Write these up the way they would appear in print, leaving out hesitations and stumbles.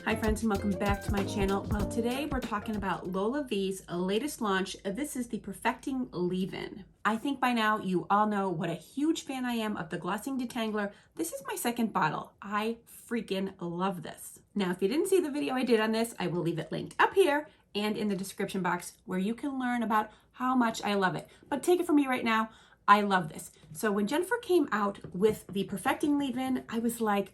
Hi friends and welcome back to my channel. Well, today we're talking about LolaVie's latest launch. This is the Perfecting Leave-In. I think by now you all know what a huge fan I am of the Glossing Detangler. This is my second bottle. I freaking love this. Now, if you didn't see the video I did on this, I will leave it linked up here and in the description box where you can learn about how much I love it. But take it from me right now, I love this. So when Jennifer came out with the Perfecting Leave-In, I was like,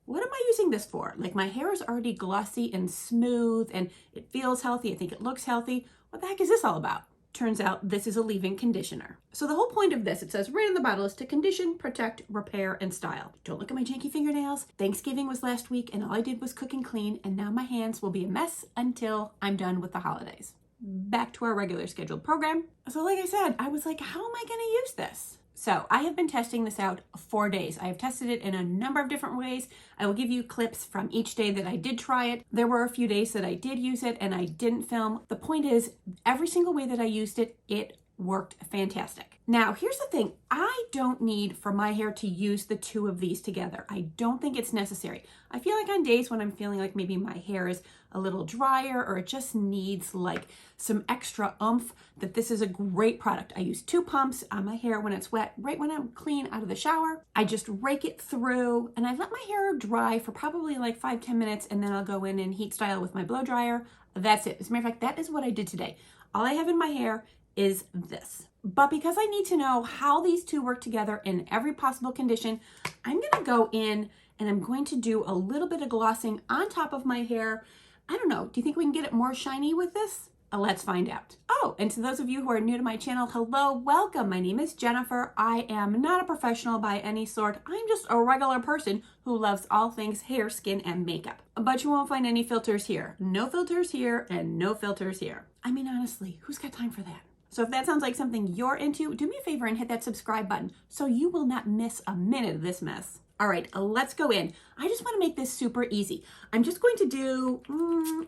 what am I using this for? Like, my hair is already glossy and smooth and it feels healthy. I think it looks healthy. What the heck is this all about? Turns out this is a leave-in conditioner. So the whole point of this, it says right in the bottle, is to condition, protect, repair, and style. Don't look at my janky fingernails. Thanksgiving was last week and all I did was cook and clean, and now my hands will be a mess until I'm done with the holidays. Back to our regular scheduled program. So like I said, I was like, how am I gonna use this? So I have been testing this out 4 days. I have tested it in a number of different ways. I will give you clips from each day that I did try it. There were a few days that I did use it and I didn't film. The point is, every single way that I used it, it worked fantastic. Now, here's the thing. I don't need for my hair to use the two of these together. I don't think it's necessary. I feel like on days when I'm feeling like maybe my hair is a little drier or it just needs like some extra oomph, that this is a great product. I use 2 pumps on my hair when it's wet, right when I'm clean out of the shower. I just rake it through and I let my hair dry for probably like 5-10 minutes, and then I'll go in and heat style with my blow dryer. That's it. As a matter of fact, that is what I did today. All I have in my hair is this. But because I need to know how these two work together in every possible condition, I'm gonna go in and I'm going to do a little bit of glossing on top of my hair. I don't know, do you think we can get it more shiny with this? Let's find out. Oh, and to those of you who are new to my channel, hello, welcome. My name is Jennifer. I am not a professional by any sort. I'm just a regular person who loves all things hair, skin, and makeup. But you won't find any filters here. No filters here and no filters here. I mean, honestly, who's got time for that? So if that sounds like something you're into, do me a favor and hit that subscribe button so you will not miss a minute of this mess. All right, let's go in. I just want to make this super easy. I'm just going to do,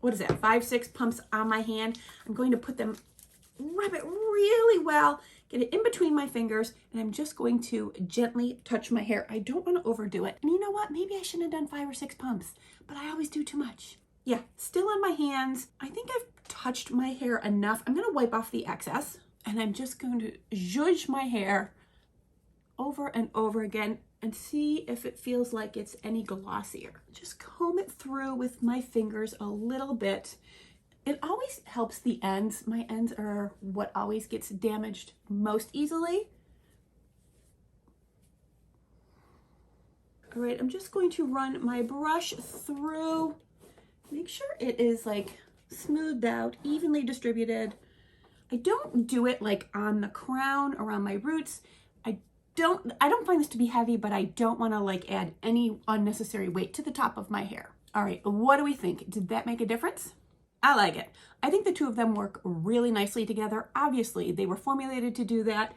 what is that, 5-6 pumps on my hand. I'm going to put them, rub it really well, get it in between my fingers, and I'm just going to gently touch my hair. I don't want to overdo it. And you know what? Maybe I shouldn't have done 5 or 6 pumps, but I always do too much. Yeah, still on my hands. I think I've touched my hair enough. I'm gonna wipe off the excess and I'm just going to zhuzh my hair over and over again and see if it feels like it's any glossier. Just comb it through with my fingers a little bit. It always helps the ends. My ends are what always gets damaged most easily. All right, I'm just going to run my brush through. Make sure it is like smoothed out, evenly distributed. I don't do it like on the crown, around my roots. I don't find this to be heavy, but I don't want to like add any unnecessary weight to the top of my hair. All right, what do we think? Did that make a difference? I like it. I think the two of them work really nicely together. Obviously, they were formulated to do that.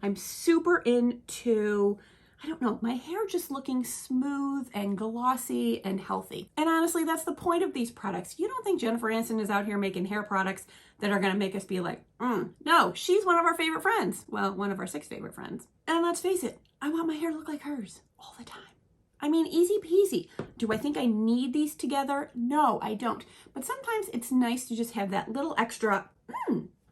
I'm super into, I don't know, my hair just looking smooth and glossy and healthy. And honestly, that's the point of these products. You don't think Jennifer Aniston is out here making hair products that are gonna make us be like, no, she's one of our favorite friends. Well, one of our 6 favorite friends. And let's face it, I want my hair to look like hers all the time. I mean, easy peasy. Do I think I need these together? No, I don't. But sometimes it's nice to just have that little extra,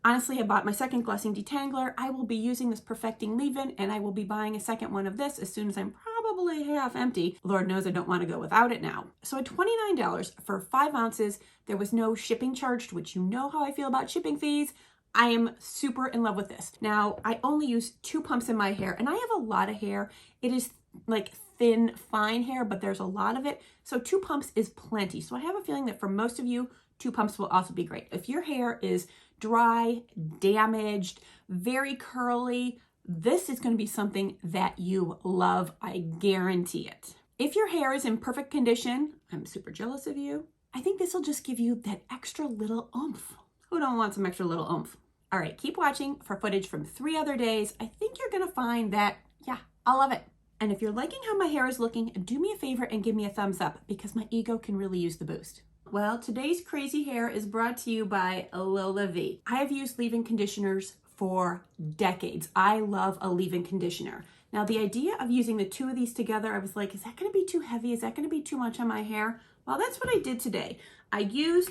Honestly, I bought my second Glossing Detangler. I will be using this Perfecting Leave-In, and I will be buying a second one of this as soon as I'm probably half empty. Lord knows I don't want to go without it now. So at $29 for 5 ounces, there was no shipping charged, which you know how I feel about shipping fees. I am super in love with this. Now, I only use 2 pumps in my hair, and I have a lot of hair. It is like thin, fine hair, but there's a lot of it. So 2 pumps is plenty. So I have a feeling that for most of you, 2 pumps will also be great. If your hair is dry, damaged, very curly, this is going to be something that you love. I guarantee it. If your hair is in perfect condition, I'm super jealous of you. I think this will just give you that extra little oomph. Who don't want some extra little oomph? All right, keep watching for footage from 3 other days. I think you're going to find that, yeah, I love it. And if you're liking how my hair is looking, do me a favor and give me a thumbs up because my ego can really use the boost. Well, today's crazy hair is brought to you by LolaVie. I have used leave-in conditioners for decades. I love a leave-in conditioner. Now, the idea of using the two of these together, I was like, is that going to be too heavy? Is that going to be too much on my hair? Well, that's what I did today.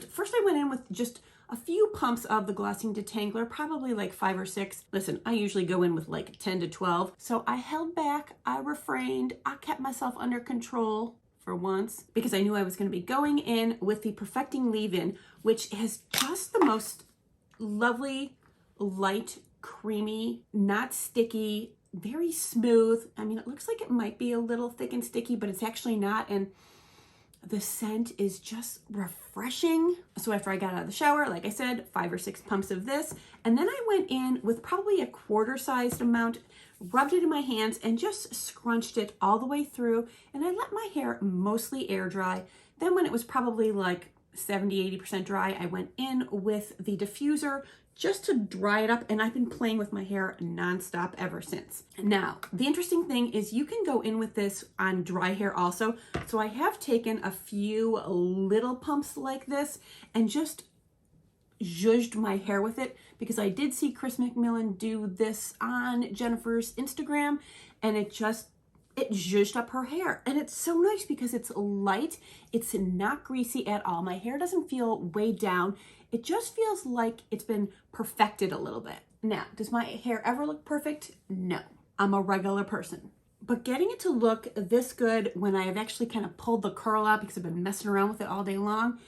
First I went in with just a few pumps of the Glossing Detangler, probably like 5 or 6. Listen, I usually go in with like 10 to 12. So I held back, I refrained, I kept myself under control for once because I knew I was going to be going in with the Perfecting Leave-In, which has just the most lovely, light, creamy, not sticky, very smooth. I mean, it looks like it might be a little thick and sticky, but it's actually not. And the scent is just refreshing. So after I got out of the shower, like I said, 5 or 6 pumps of this. And then I went in with probably a quarter-sized amount, rubbed it in my hands, and just scrunched it all the way through. And I let my hair mostly air dry. Then when it was probably like 70–80% dry, I went in with the diffuser just to dry it up, and I've been playing with my hair nonstop ever since. Now, the interesting thing is you can go in with this on dry hair also. So I have taken a few little pumps like this and just zhuzhed my hair with it, because I did see Chris McMillan do this on Jennifer's Instagram, and it zhuzhed up her hair. And it's so nice because it's light, it's not greasy at all. My hair doesn't feel weighed down. It just feels like it's been perfected a little bit. Now, does my hair ever look perfect? No, I'm a regular person. But getting it to look this good when I have actually kind of pulled the curl out because I've been messing around with it all day long,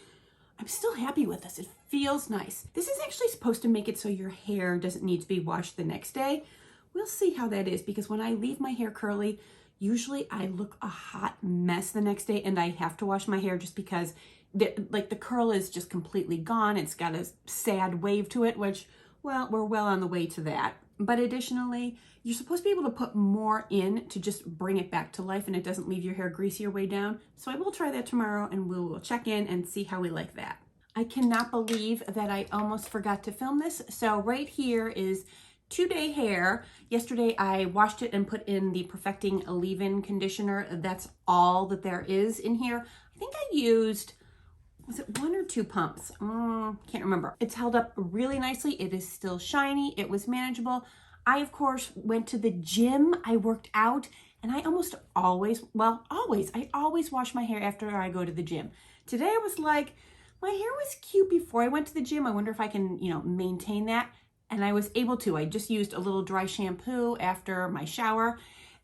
I'm still happy with this. It feels nice. This is actually supposed to make it so your hair doesn't need to be washed the next day. We'll see how that is, because when I leave my hair curly, usually I look a hot mess the next day and I have to wash my hair just because the curl is just completely gone. It's got a sad wave to it, which, well, we're well on the way to that. But additionally, you're supposed to be able to put more in to just bring it back to life and it doesn't leave your hair greasy or way down. So I will try that tomorrow and we'll check in and see how we like that. I cannot believe that I almost forgot to film this. So right here is 2-day hair. Yesterday I washed it and put in the Perfecting Leave-In conditioner. That's all that there is in here. I think I used, was it 1 or 2 pumps? Can't remember. It's held up really nicely. It is still shiny. It was manageable. I, of course, went to the gym. I worked out, and I almost always, I always wash my hair after I go to the gym. Today I was like, my hair was cute before I went to the gym. I wonder if I can, maintain that. And I was able to. I just used a little dry shampoo after my shower.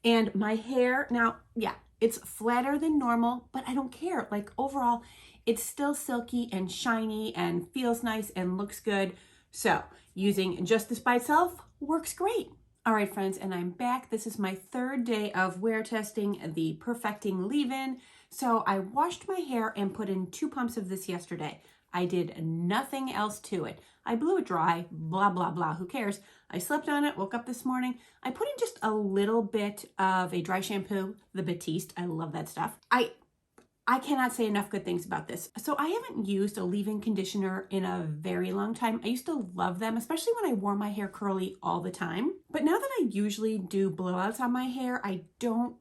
And my hair, now, yeah, it's flatter than normal, but I don't care. Like, overall, it's still silky and shiny and feels nice and looks good. So using just this by itself works great. All right, friends, and I'm back. This is my 3rd day of wear testing the Perfecting Leave-In. So I washed my hair and put in 2 pumps of this yesterday. I did nothing else to it. I blew it dry, blah, blah, blah. Who cares? I slept on it, woke up this morning. I put in just a little bit of a dry shampoo, the Batiste. I love that stuff. I cannot say enough good things about this. So I haven't used a leave-in conditioner in a very long time. I used to love them, especially when I wore my hair curly all the time. But now that I usually do blowouts on my hair, I don't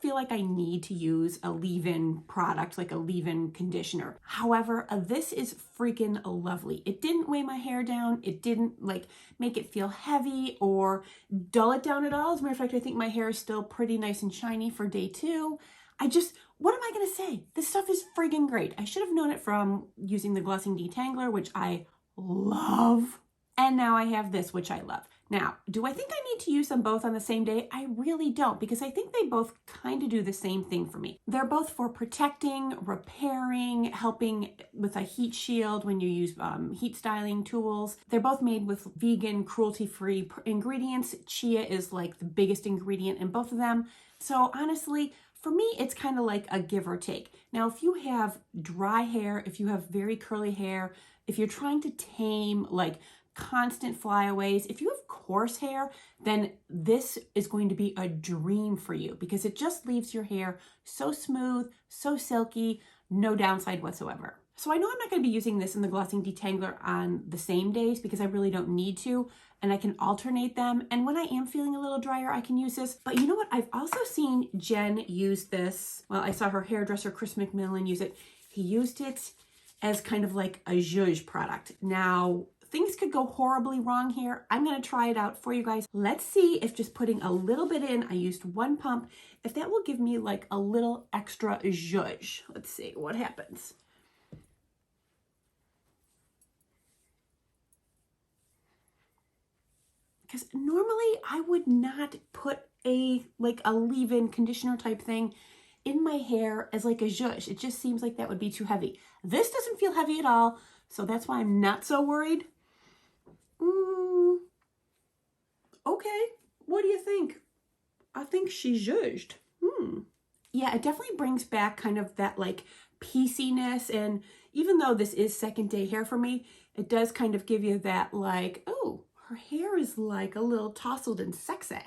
feel like I need to use a leave-in product, like a leave-in conditioner. However, this is freaking lovely. It didn't weigh my hair down. It didn't make it feel heavy or dull it down at all. As a matter of fact, I think my hair is still pretty nice and shiny for day 2. What am I gonna say? This stuff is friggin' great. I should have known it from using the Glossing Detangler, which I love. And now I have this, which I love. Now, do I think I need to use them both on the same day? I really don't, because I think they both kind of do the same thing for me. They're both for protecting, repairing, helping with a heat shield when you use heat styling tools. They're both made with vegan, cruelty-free ingredients. Chia is like the biggest ingredient in both of them. So honestly, for me, it's kind of like a give or take. Now, if you have dry hair, if you have very curly hair, if you're trying to tame constant flyaways, if you have coarse hair, then this is going to be a dream for you, because it just leaves your hair so smooth, so silky, no downside whatsoever. So I know I'm not going to be using this in the Glossing Detangler on the same days because I really don't need to, and I can alternate them. And when I am feeling a little drier, I can use this. But you know what? I've also seen Jen use this. Well, I saw her hairdresser, Chris McMillan, use it. He used it as kind of like a zhuzh product. Now, things could go horribly wrong here. I'm gonna try it out for you guys. Let's see if just putting a little bit in, I used 1 pump, if that will give me like a little extra zhuzh. Let's see what happens. Because normally I would not put a leave-in conditioner type thing in my hair as like a zhuzh. It just seems like that would be too heavy. This doesn't feel heavy at all, so that's why I'm not so worried. Okay, what do you think? I think she zhuzhed. Yeah, it definitely brings back kind of that like pieceiness, and even though this is second day hair for me, it does kind of give you that like, oh, her hair is like a little tousled and sexy.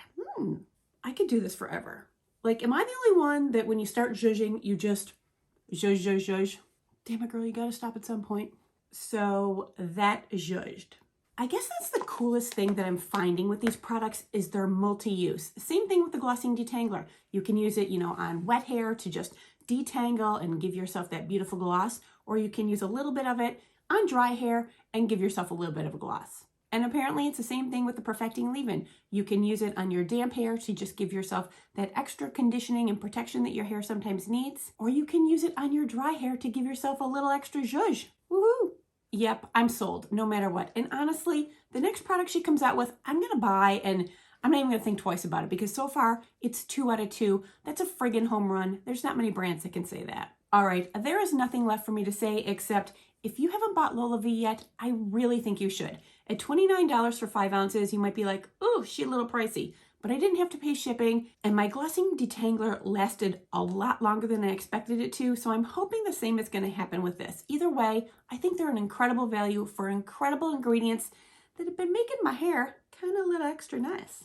I could do this forever. Like, am I the only one that when you start zhuzhing, you just zhuzh, zhuzh, zhuzh? Damn it, girl, you gotta stop at some point. So that zhuzhed. I guess that's the coolest thing that I'm finding with these products is they're multi-use. Same thing with the Glossing Detangler. You can use it, you know, on wet hair to just detangle and give yourself that beautiful gloss, or you can use a little bit of it on dry hair and give yourself a little bit of a gloss. And apparently it's the same thing with the Perfecting Leave-In. You can use it on your damp hair to just give yourself that extra conditioning and protection that your hair sometimes needs. Or you can use it on your dry hair to give yourself a little extra zhuzh. Woohoo! Yep, I'm sold no matter what. And honestly, the next product she comes out with, I'm gonna buy, and I'm not even gonna think twice about it because so far it's 2 out of 2. That's a friggin' home run. There's not many brands that can say that. All right, there is nothing left for me to say except if you haven't bought LolaVie yet, I really think you should. At $29 for 5 ounces, you might be like, oh, she's a little pricey, but I didn't have to pay shipping, and my Glossing Detangler lasted a lot longer than I expected it to, so I'm hoping the same is gonna happen with this. Either way, I think they're an incredible value for incredible ingredients that have been making my hair kind of a little extra nice.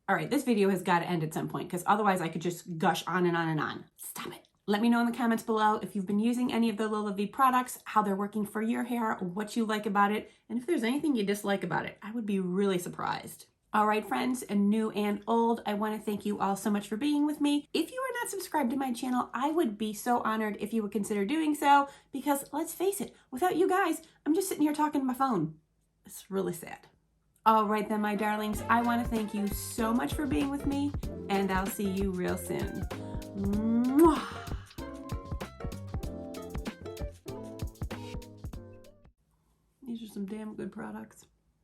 All right, this video has got to end at some point because otherwise I could just gush on and on and on. Stop it. Let me know in the comments below if you've been using any of the LolaVie products, how they're working for your hair, what you like about it, and if there's anything you dislike about it. I would be really surprised. All right, friends, and new and old, I want to thank you all so much for being with me. If you are not subscribed to my channel, I would be so honored if you would consider doing so, because let's face it, without you guys, I'm just sitting here talking to my phone. It's really sad. All right then, my darlings, I want to thank you so much for being with me, and I'll see you real soon. Mwah! These are some damn good products.